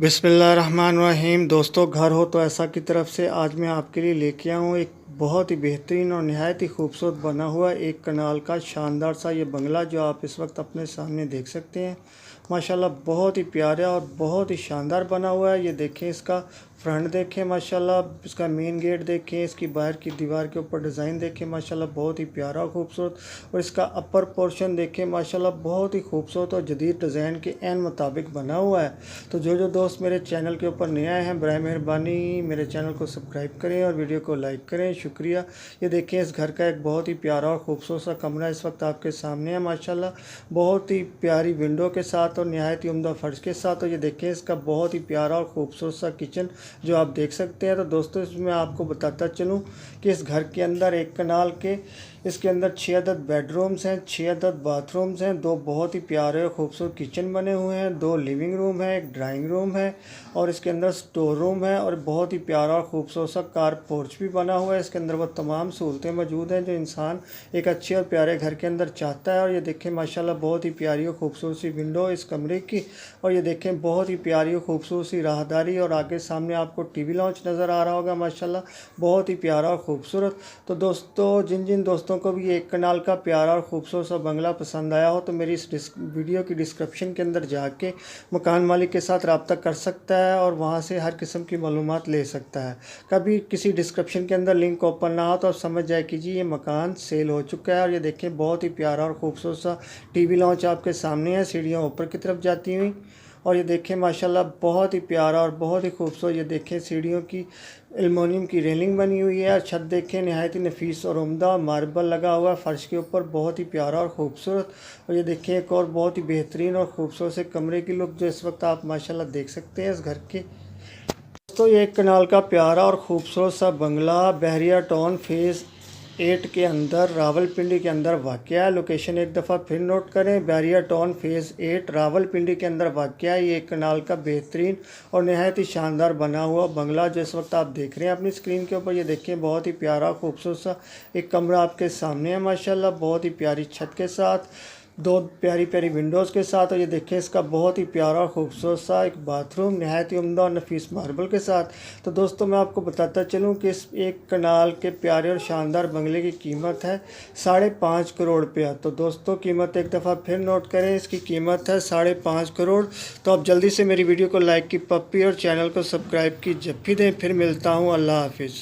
बिस्मिल्लाहिर्रहमानिर्रहीम। दोस्तों, घर हो तो ऐसा की तरफ से आज मैं आपके लिए लेके आया हूँ एक बहुत ही बेहतरीन और नहायत ही खूबसूरत बना हुआ एक कनाल का शानदार सा ये बंगला जो आप इस वक्त अपने सामने देख सकते हैं। माशाल्लाह बहुत ही प्यारा और बहुत ही शानदार बना हुआ है। ये देखें, इसका फ्रंट देखें माशाल्लाह, इसका मेन गेट देखें, इसकी बाहर की दीवार के ऊपर डिज़ाइन देखें माशाल्लाह बहुत ही प्यारा और खूबसूरत। और इसका अपर पोर्शन देखें माशाल्लाह बहुत ही खूबसूरत और जदीद डिज़ाइन के एन मुताबिक बना हुआ है। तो जो दोस्त मेरे चैनल के ऊपर नए आए हैं, बराए मेहरबानी मेरे चैनल को सब्सक्राइब करें और वीडियो को लाइक करें, शुक्रिया। ये देखें, इस घर का एक बहुत ही प्यारा और खूबसूरत सा कमरा इस वक्त आपके सामने है माशाल्लाह, बहुत ही प्यारी विंडो के साथ और नहायत ही उम्दा फर्श के साथ। और ये देखें, इसका बहुत ही प्यारा और खूबसूरत सा किचन जो आप देख सकते हैं। तो दोस्तों, इसमें आपको बताता चलूँ कि इस घर के अंदर एक कनाल के इसके अंदर 6 अदद बेडरूम्स हैं, 6 अदद बाथरूम्स हैं, 2 बहुत ही प्यारे और खूबसूरत किचन बने हुए हैं, 2 लिविंग रूम है, एक ड्राइंग रूम है और इसके अंदर स्टोर रूम है और बहुत ही प्यारा और खूबसूरत सा कार पोर्च भी बना हुआ है। इसके अंदर वो तमाम सहूलतें मौजूद हैं जो इंसान एक अच्छे और प्यारे घर के अंदर चाहता है। और ये देखें माशाल्लाह बहुत ही प्यारी और खूबसूरत सी विंडो इस कमरे की। और ये देखें, बहुत ही प्यारी और खूबसूरत सी राहदारी और आगे सामने आपको टीवी लॉन्च नज़र आ रहा होगा माशाल्लाह, बहुत ही प्यारा और खूबसूरत। तो दोस्तों, जिन दोस्तों को भी एक कनाल का प्यारा और खूबसूरत सा बंगला पसंद आया हो तो मेरी इस वीडियो की डिस्क्रिप्शन के अंदर जाके मकान मालिक के साथ रब्ता कर सकता है और वहाँ से हर किस्म की मालूमात ले सकता है। कभी किसी डिस्क्रिप्शन के अंदर लिंक ओपन ना हो तो आप समझ जाए कि जी ये मकान सेल हो चुका है। और ये देखें, बहुत ही प्यारा और खूबसूरत सा टीवी लॉन्च आपके सामने है, सीढ़ियाँ ऊपर की तरफ जाती हुई। और ये देखें माशाल्लाह बहुत ही प्यारा और बहुत ही खूबसूरत। ये देखें, सीढ़ियों की एल्युमिनियम की रेलिंग बनी हुई है। छत देखें, नहायत ही नफीस और उम्दा मार्बल लगा हुआ फर्श के ऊपर, बहुत ही प्यारा और खूबसूरत। और ये देखें, एक और बहुत ही बेहतरीन और खूबसूरत से कमरे की लुक जो इस वक्त आप माशाल्लाह देख सकते हैं इस घर के। दोस्तों, ये एक कनाल का प्यारा और खूबसूरत सा बंगला बहरिया टाउन फेज़ 8 के अंदर रावलपिंडी के अंदर वाक़या है। लोकेशन एक दफ़ा फिर नोट करें, बहरिया टाउन फेज़ 8 रावलपिंडी के अंदर वाक़या है। ये एक कनाल का बेहतरीन और नहायत ही शानदार बना हुआ बंगला जो इस वक्त आप देख रहे हैं अपनी स्क्रीन के ऊपर। ये देखें, बहुत ही प्यारा खूबसूरत सा एक कमरा आपके सामने है माशाल्लाह, बहुत ही प्यारी छत के साथ, 2 प्यारी प्यारी विंडोज़ के साथ। और ये देखें, इसका बहुत ही प्यारा और खूबसूरत सा एक बाथरूम नहायत ही उम्दा और नफीस मार्बल के साथ। तो दोस्तों, मैं आपको बताता चलूँ कि इस एक कनाल के प्यारे और शानदार बंगले की कीमत है 5.5 करोड़ रुपया। तो दोस्तों, कीमत एक दफ़ा फिर नोट करें, इसकी कीमत है 5.5 करोड़। तो आप जल्दी से मेरी वीडियो को लाइक की पप्पी और चैनल को सब्सक्राइब की जप्पी दें। फिर मिलता हूँ, अल्लाह हाफिज़।